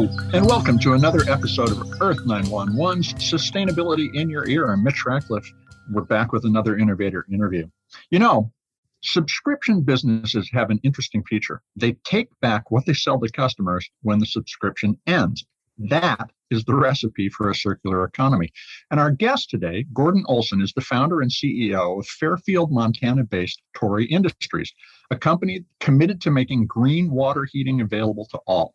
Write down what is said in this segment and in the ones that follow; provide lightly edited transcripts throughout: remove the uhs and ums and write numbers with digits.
Hello, and welcome to another episode of Earth911's Sustainability in Your Ear. I'm Mitch Ratcliffe. We're back with another innovator interview. You know, subscription businesses have an interesting feature. They take back what they sell to customers when the subscription ends. That is the recipe for a circular economy. And our guest today, Gordon Olson, is the founder and CEO of Fairfield, Montana-based Torii Industries, a company committed to making green water heating available to all.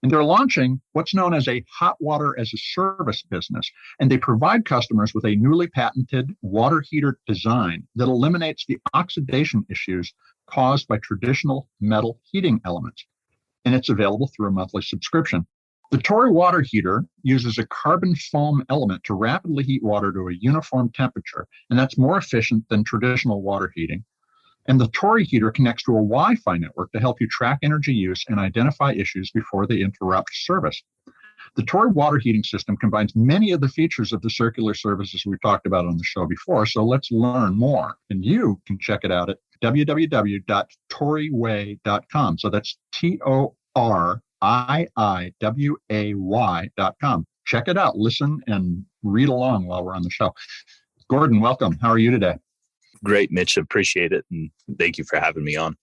And they're launching what's known as a hot water as a service business. And they provide customers with a newly patented water heater design that eliminates the oxidation issues caused by traditional metal heating elements. And it's available through a monthly subscription. The Torii water heater uses a carbon foam element to rapidly heat water to a uniform temperature, and that's more efficient than traditional water heating. And the Torii heater connects to a Wi-Fi network to help you track energy use and identify issues before they interrupt service. The Torii water heating system combines many of the features of the circular services we've talked about on the show before, so let's learn more. And you can check it out at www.toriiway.com. So that's TORIIWAY.com. Check it out, listen, and read along while we're on the show. Gordon, welcome. How are you today? Great, Mitch. Appreciate it. And thank you for having me on.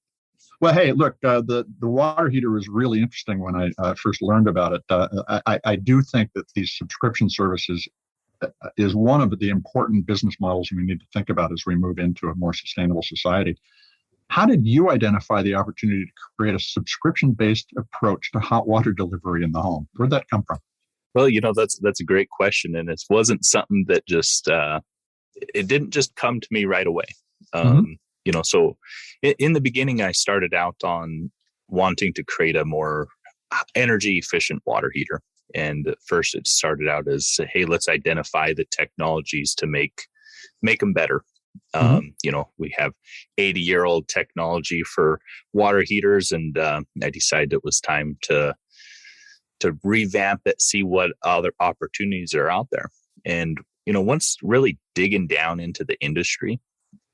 Well, hey, look, the water heater was really interesting when I first learned about it. I do think that these subscription services is one of the important business models we need to think about as we move into a more sustainable society. How did you identify the opportunity to create a subscription-based approach to hot water delivery in the home? Where'd that come from? Well, that's a great question. And it wasn't something that just, it didn't just come to me right away. So in the beginning, I started out on wanting to create a more energy efficient water heater. And first it started out as, hey, let's identify the technologies to make them better. We have 80-year-old technology for water heaters, and I decided it was time to revamp it, see what other opportunities are out there. And, once really digging down into the industry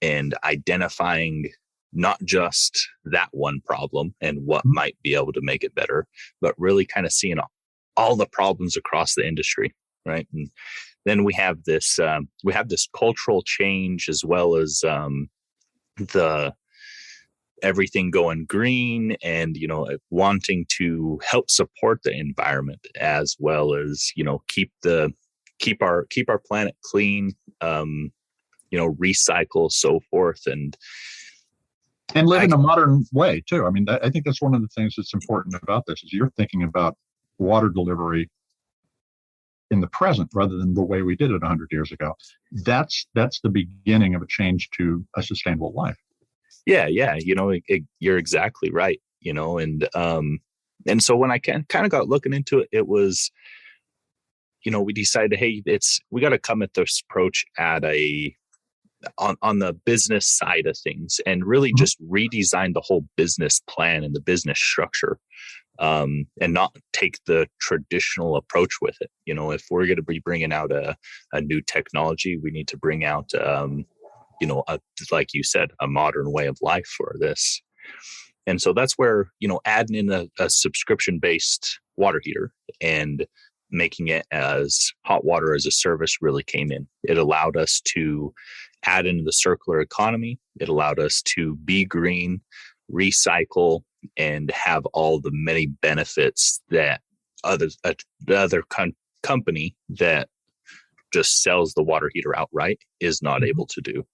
and identifying not just that one problem and what might be able to make it better, but really kind of seeing all the problems across the industry, right? And then we have this cultural change, as well as the everything going green, and wanting to help support the environment, as well as keep our planet clean, recycle, so forth, and live in a modern way too. I mean, I think that's one of the things that's important about this is you're thinking about water delivery in the present rather than the way we did it 100 years ago. That's the beginning of a change to a sustainable life. Yeah. You're exactly right. And so when I kind of got looking into it, it was, we decided, hey, we got to come at this approach at on the business side of things, and really just redesign the whole business plan and the business structure. And not take the traditional approach with it. If we're going to be bringing out a new technology, we need to bring out, like you said, a modern way of life for this. And so that's where, adding in a subscription-based water heater and making it as hot water as a service really came in. It allowed us to add into the circular economy. It allowed us to be green, recycle, and have all the many benefits that the other company that just sells the water heater outright is not able to do.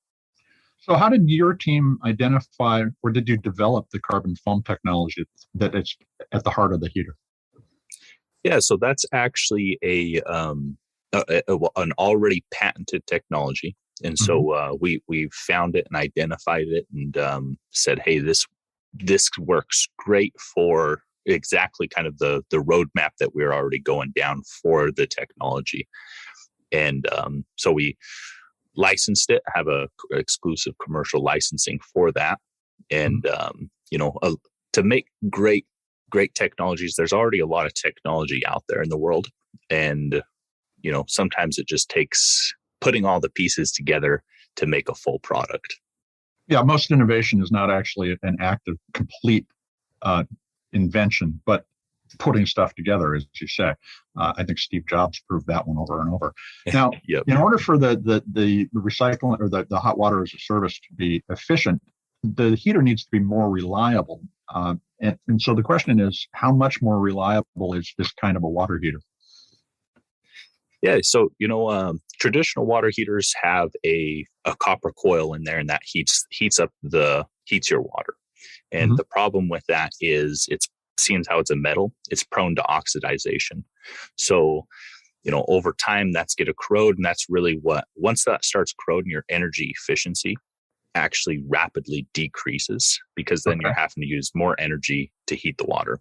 So how did your team identify, or did you develop the carbon foam technology that is at the heart of the heater? Yeah, so that's actually an already patented technology. And so we found it and identified it and said, hey, this works great for exactly kind of the roadmap that we're already going down for the technology. And so we licensed it, have a exclusive commercial licensing for that. And, to make great technologies, there's already a lot of technology out there in the world. And, sometimes it just takes putting all the pieces together to make a full product. Yeah, most innovation is not actually an act of complete invention, but putting stuff together, as you say. I think Steve Jobs proved that one over and over. Now, Yep. in order for the recycling or the hot water as a service to be efficient, the heater needs to be more reliable. And so the question is, how much more reliable is this kind of a water heater? Yeah, so traditional water heaters have a copper coil in there, and that heats your water. And the problem with that is seeing how it's a metal, it's prone to oxidization. So, over time that's going to corrode, and that's really once that starts corroding, your energy efficiency actually rapidly decreases, because then you're having to use more energy to heat the water.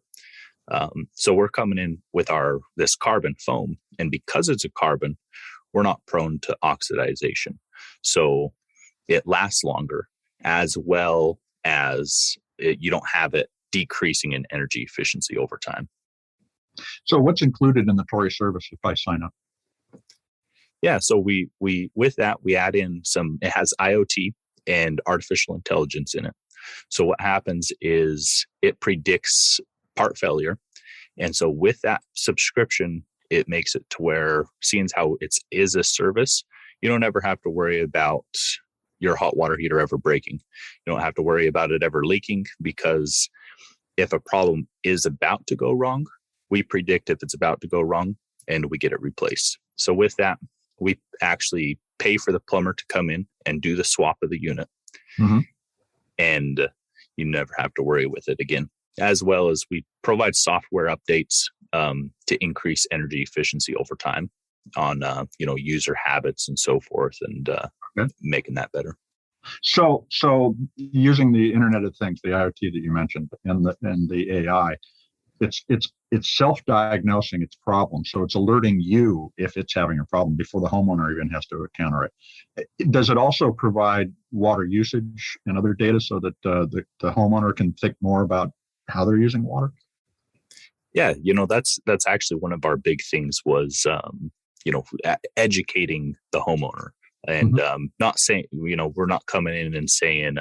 So we're coming in with this carbon foam, and because it's a carbon, we're not prone to oxidization. So it lasts longer, as well as you don't have it decreasing in energy efficiency over time. So what's included in the Torii service if I sign up? Yeah, so we with that, we add in it has IoT and artificial intelligence in it. So what happens is it predicts part failure. And so with that subscription, it makes it to where, seeing how it is a service, you don't ever have to worry about your hot water heater ever breaking. You don't have to worry about it ever leaking, because if a problem is about to go wrong, we predict if it's about to go wrong and we get it replaced. So with that, we actually pay for the plumber to come in and do the swap of the unit. And you never have to worry with it again. As well as we provide software updates to increase energy efficiency over time on user habits and so forth, and making that better. So using the Internet of Things, the IoT that you mentioned, and the AI, it's self-diagnosing its problem. So it's alerting you if it's having a problem before the homeowner even has to encounter it. Does it also provide water usage and other data so that the homeowner can think more about how they're using water? Yeah, that's actually one of our big things was educating the homeowner, and not saying, we're not coming in and saying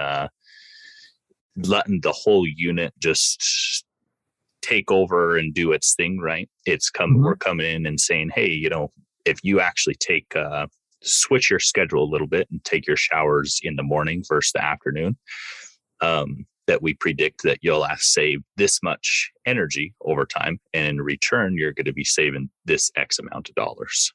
letting the whole unit just take over and do its thing, right? We're coming in and saying, hey, if you actually switch your schedule a little bit and take your showers in the morning versus the afternoon, that we predict that you'll save this much energy over time, and in return, you're going to be saving this X amount of dollars.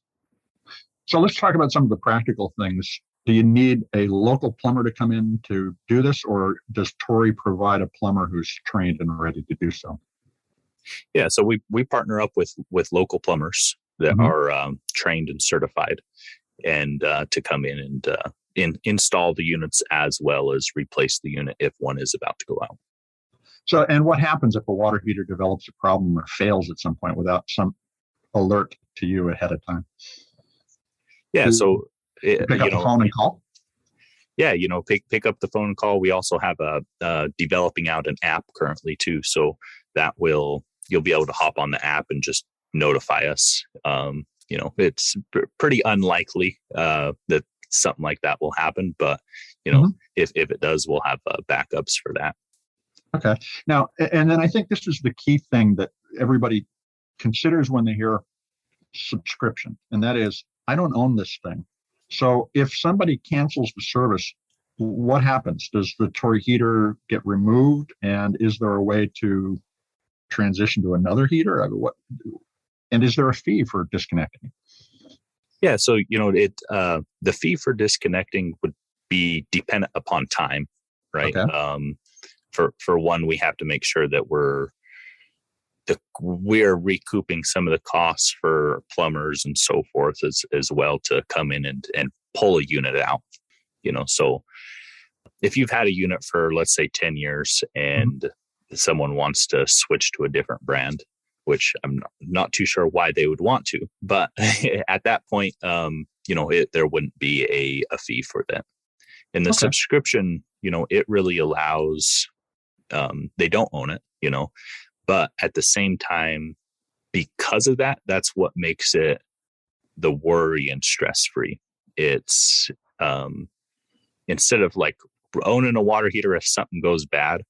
So let's talk about some of the practical things. Do you need a local plumber to come in to do this, or does Torii provide a plumber who's trained and ready to do so? Yeah, so we partner up with local plumbers that are trained and certified, and to come in and install the units, as well as replace the unit if one is about to go out. So, and what happens if a water heater develops a problem or fails at some point without some alert to you ahead of time? Yeah, so pick up the phone and call? Yeah, pick up the phone and call. We also have developing out an app currently too, so that you'll be able to hop on the app and just notify us. It's pretty unlikely that something like that will happen, but if it does, we'll have backups for that. Okay. Now, and then I think this is the key thing that everybody considers when they hear subscription, and that is, I don't own this thing. So if somebody cancels the service, what happens? Does the Torii heater get removed, and is there a way to transition to another heater? And is there a fee for disconnecting? Yeah, so the fee for disconnecting would be dependent upon time, right? Okay. For one, we have to make sure that we're recouping some of the costs for plumbers and so forth as well to come in and pull a unit out. So if you've had a unit for, let's say, 10 years and someone wants to switch to a different brand, which I'm not too sure why they would want to, but at that point, there wouldn't be a fee for that. And the subscription, it really allows, they don't own it, but at the same time, because of that, that's what makes it the worry and stress-free. It's instead of like owning a water heater, if something goes bad,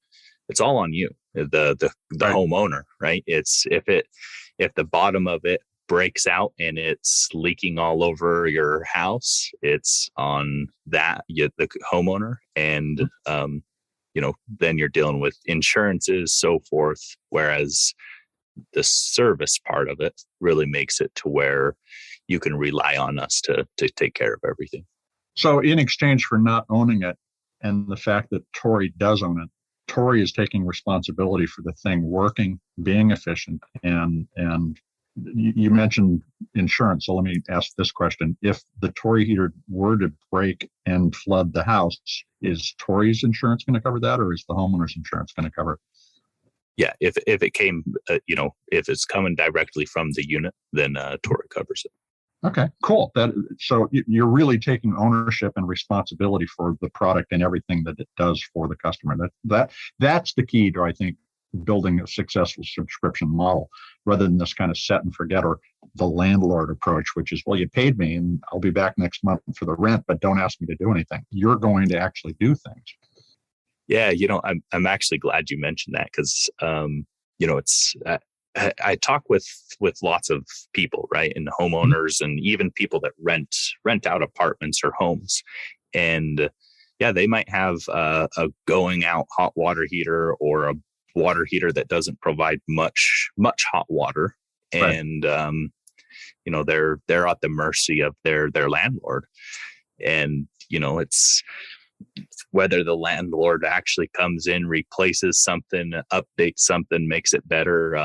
it's all on you. the Right. homeowner, right? It's if the bottom of it breaks out and it's leaking all over your house, it's on the homeowner, and then you're dealing with insurances, so forth. Whereas the service part of it really makes it to where you can rely on us to take care of everything. So in exchange for not owning it and the fact that Tory does own it, Tory is taking responsibility for the thing working, being efficient, and you mentioned insurance. So let me ask this question. If the Tory heater were to break and flood the house, is Tory's insurance going to cover that, or is the homeowner's insurance going to cover it? Yeah, if it came, if it's coming directly from the unit, then Tory covers it. Okay, cool. So you're really taking ownership and responsibility for the product and everything that it does for the customer. That's the key to, I think, building a successful subscription model, rather than this kind of set and forget, or the landlord approach, which is, well, you paid me and I'll be back next month for the rent, but don't ask me to do anything. You're going to actually do things. Yeah, I'm actually glad you mentioned that, because it's I talk with lots of people, right, and homeowners, and even people that rent out apartments or homes, and yeah, they might have a going out hot water heater, or a water heater that doesn't provide much hot water, Right. and they're at the mercy of their landlord, and it's whether the landlord actually comes in, replaces something, updates something, makes it better.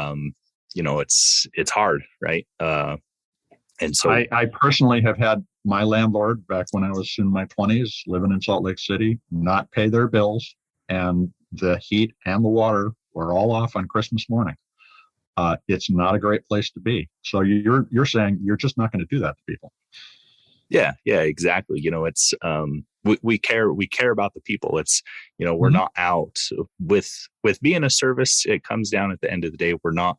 It's hard, right? And so I personally have had my landlord, back when I was in my 20s, living in Salt Lake City, not pay their bills, and the heat and the water were all off on Christmas morning. It's not a great place to be. So you're saying you're just not going to do that to people. Yeah, exactly. It's we care about the people. It's we're not out with being a service. It comes down at the end of the day, we're not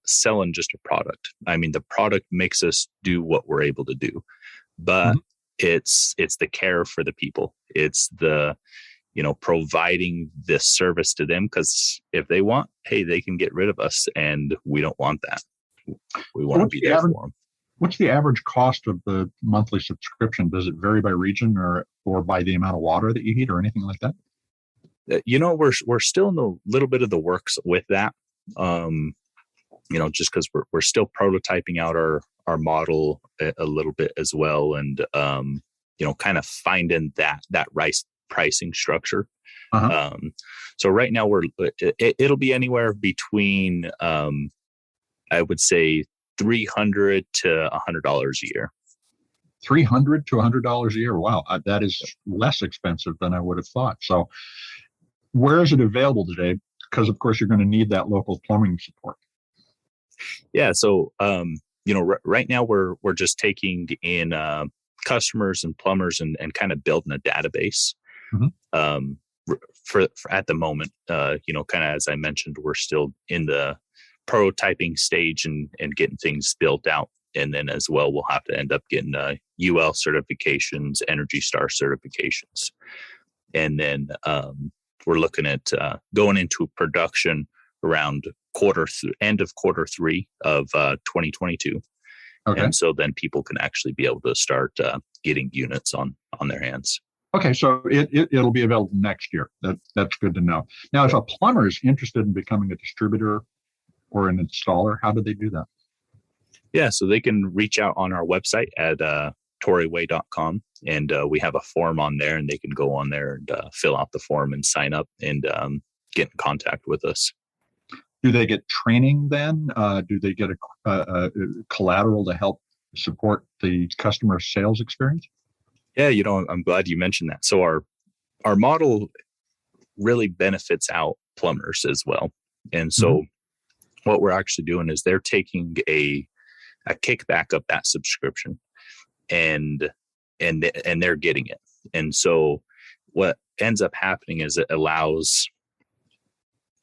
selling just a product. I mean, the product makes us do what we're able to do, but it's the care for the people. It's the providing this service to them, because if they want, hey, they can get rid of us, and we don't want that. We want to be there for them. What's the average cost of the monthly subscription? Does it vary by region, or by the amount of water that you heat, or anything like that? We're still in a little bit of the works with that. Just because we're still prototyping out our model a little bit as well, and kind of finding that pricing structure. So right now it'll be anywhere between I would say $300 to $100 a year. $300 to $100 a year. Wow, that is less expensive than I would have thought. So, where is it available today? Because of course you're going to need that local plumbing support. Yeah. So, right now we're just taking in customers and plumbers, and kind of building a database. For at the moment, kind of as I mentioned, we're still in the prototyping stage and getting things built out. And then as well, we'll have to end up getting UL certifications, Energy Star certifications. And then we're looking at going into production around end of Q3 of 2022. Okay. And so then people can actually be able to start getting units on their hands. Okay, so it'll be available next year. That's good to know. Now, if a plumber is interested in becoming a distributor or an installer, how do they do that? Yeah, so they can reach out on our website at toriway.com, and we have a form on there, and they can go on there and fill out the form and sign up and get in contact with us. Do they get training then? Do they get a collateral to help support the customer sales experience? Yeah, I'm glad you mentioned that. So our model really benefits out plumbers as well. And so what we're actually doing is they're taking a kickback of that subscription, and they're getting it. And so what ends up happening is it allows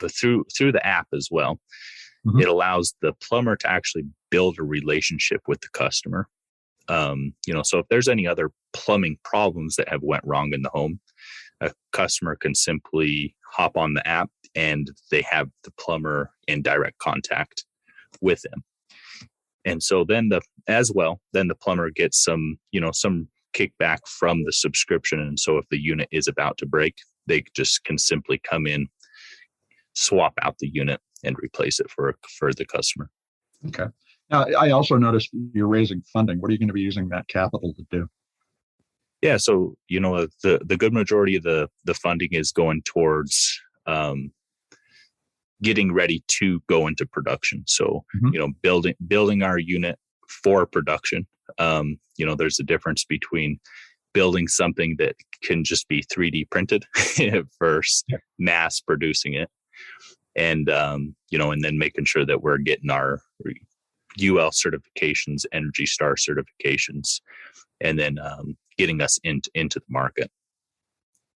through the app as well, it allows the plumber to actually build a relationship with the customer. So if there's any other plumbing problems that have went wrong in the home, a customer can simply hop on the app, and they have the plumber in direct contact with them. And so then the plumber gets some kickback from the subscription. And so if the unit is about to break, they just can simply come in, swap out the unit, and replace it for the customer. Okay. Now, I also noticed you're raising funding. What are you going to be using that capital to do? Yeah, so the good majority of the funding is going towards getting ready to go into production. So building our unit for production. There's a difference between building something that can just be 3D printed versus mass producing it, and then making sure that we're getting our UL certifications, Energy Star certifications, and then getting us into the market.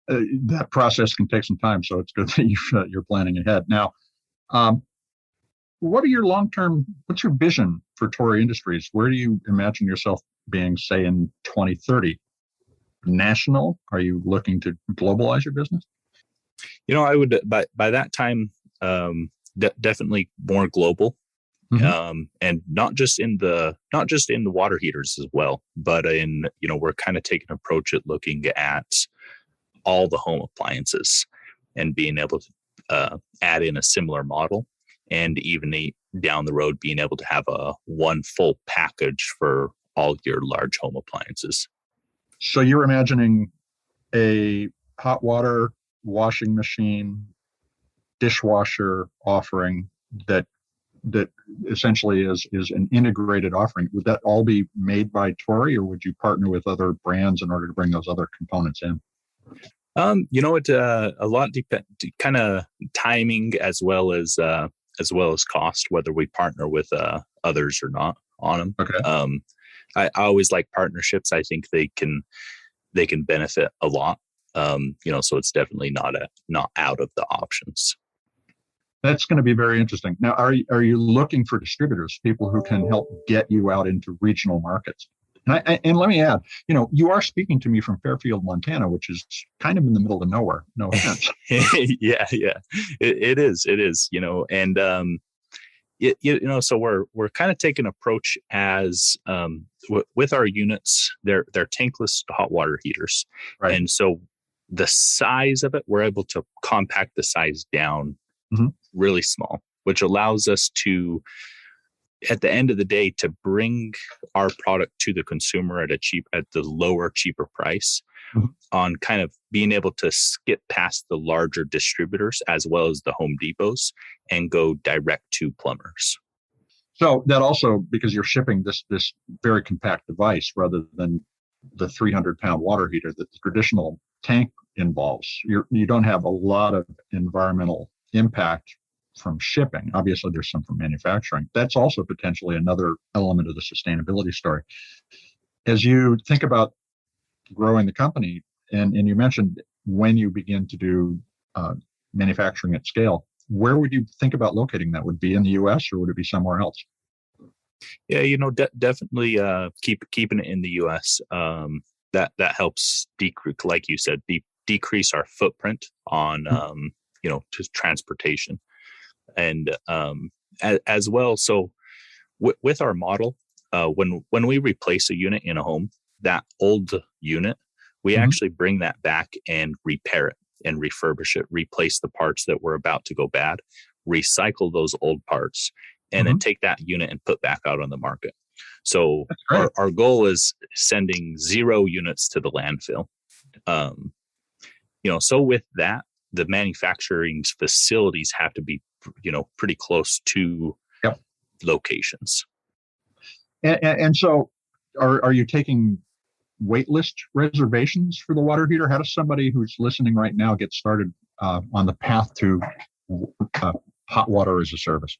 That process can take some time, so it's good that you're planning ahead. Now, what's your vision for Torii Industries? Where do you imagine yourself being, say, in 2030? National? Are you looking to globalize your business? I would, by that time, definitely more global. And not just in the water heaters as well, but we're kind of taking an approach at looking at all the home appliances and being able to add in a similar model, and even down the road being able to have one full package for all your large home appliances. So you're imagining a hot water, washing machine, dishwasher offering that essentially is an integrated offering. Would that all be made by Torii, or would you partner with other brands in order to bring those other components in? A lot depend kind of timing as well as cost, whether we partner with others or not on them. Okay. I always like partnerships. I think they can benefit a lot. So it's definitely not out of the options. That's going to be very interesting. Now, are you looking for distributors, people who can help get you out into regional markets? And let me add, you are speaking to me from Fairfield, Montana, which is kind of in the middle of nowhere. No offense. Yeah. It is. And so we're kind of taking an approach as with our units. They're tankless hot water heaters, right. And so the size of it, we're able to compact the size down really small, which allows us to, at the end of the day, to bring our product to the consumer at the lower, cheaper price, on kind of being able to skip past the larger distributors as well as the Home Depots and go direct to plumbers. So that also, because you're shipping this very compact device rather than the 300-pound water heater that the traditional tank involves, you don't have a lot of environmental impact from shipping. Obviously, there's some from manufacturing. That's also potentially another element of the sustainability story. As you think about growing the company, and you mentioned when you begin to do manufacturing at scale, where would you think about locating that? Would it be in the U.S. or would it be somewhere else? Yeah, definitely keeping it in the U.S. That helps decrease, like you said, decrease our footprint on just transportation, and as well. So with our model, when we replace a unit in a home, that old unit, we actually bring that back and repair it and refurbish it, replace the parts that were about to go bad, recycle those old parts, and then take that unit and put back out on the market. So our goal is sending 0 units to the landfill. So with that, the manufacturing facilities have to be, pretty close to locations. And so are you taking waitlist reservations for the water heater? How does somebody who's listening right now get started on the path to hot water as a service?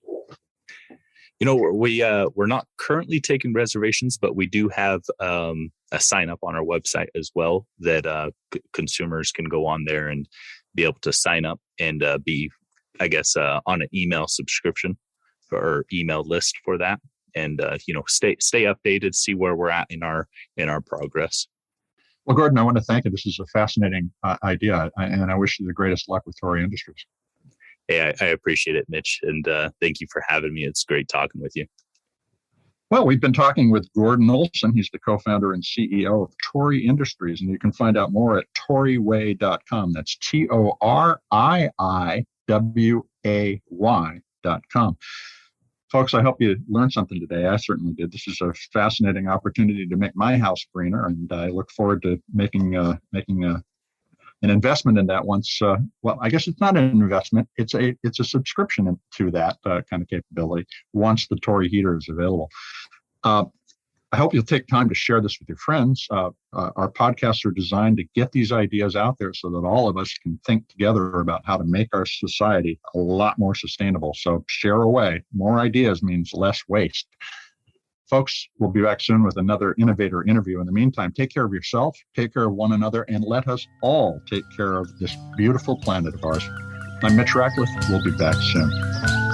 We're not currently taking reservations, but we do have a sign up on our website as well that consumers can go on there and be able to sign up and be, I guess, on an email subscription or email list for that, and stay updated, see where we're at in our progress. Well, Gordon, I want to thank you. This is a fascinating idea, and I wish you the greatest luck with Torii Industries. Hey, I appreciate it, Mitch. And thank you for having me. It's great talking with you. Well, we've been talking with Gordon Olson. He's the co-founder and CEO of Torii Industries, and you can find out more at toriiway.com. That's TORIIWAY.com. Folks, I hope you learned something today. I certainly did. This is a fascinating opportunity to make my house greener, and I look forward to making an investment in that once. Well, I guess it's not an investment; it's a subscription to that kind of capability once the Torii heater is available. I hope you'll take time to share this with your friends. Our podcasts are designed to get these ideas out there so that all of us can think together about how to make our society a lot more sustainable. So share away. More ideas means less waste. Folks, we'll be back soon with another innovator interview. In the meantime, take care of yourself, take care of one another, and let us all take care of this beautiful planet of ours. I'm Mitch Ratcliffe. We'll be back soon.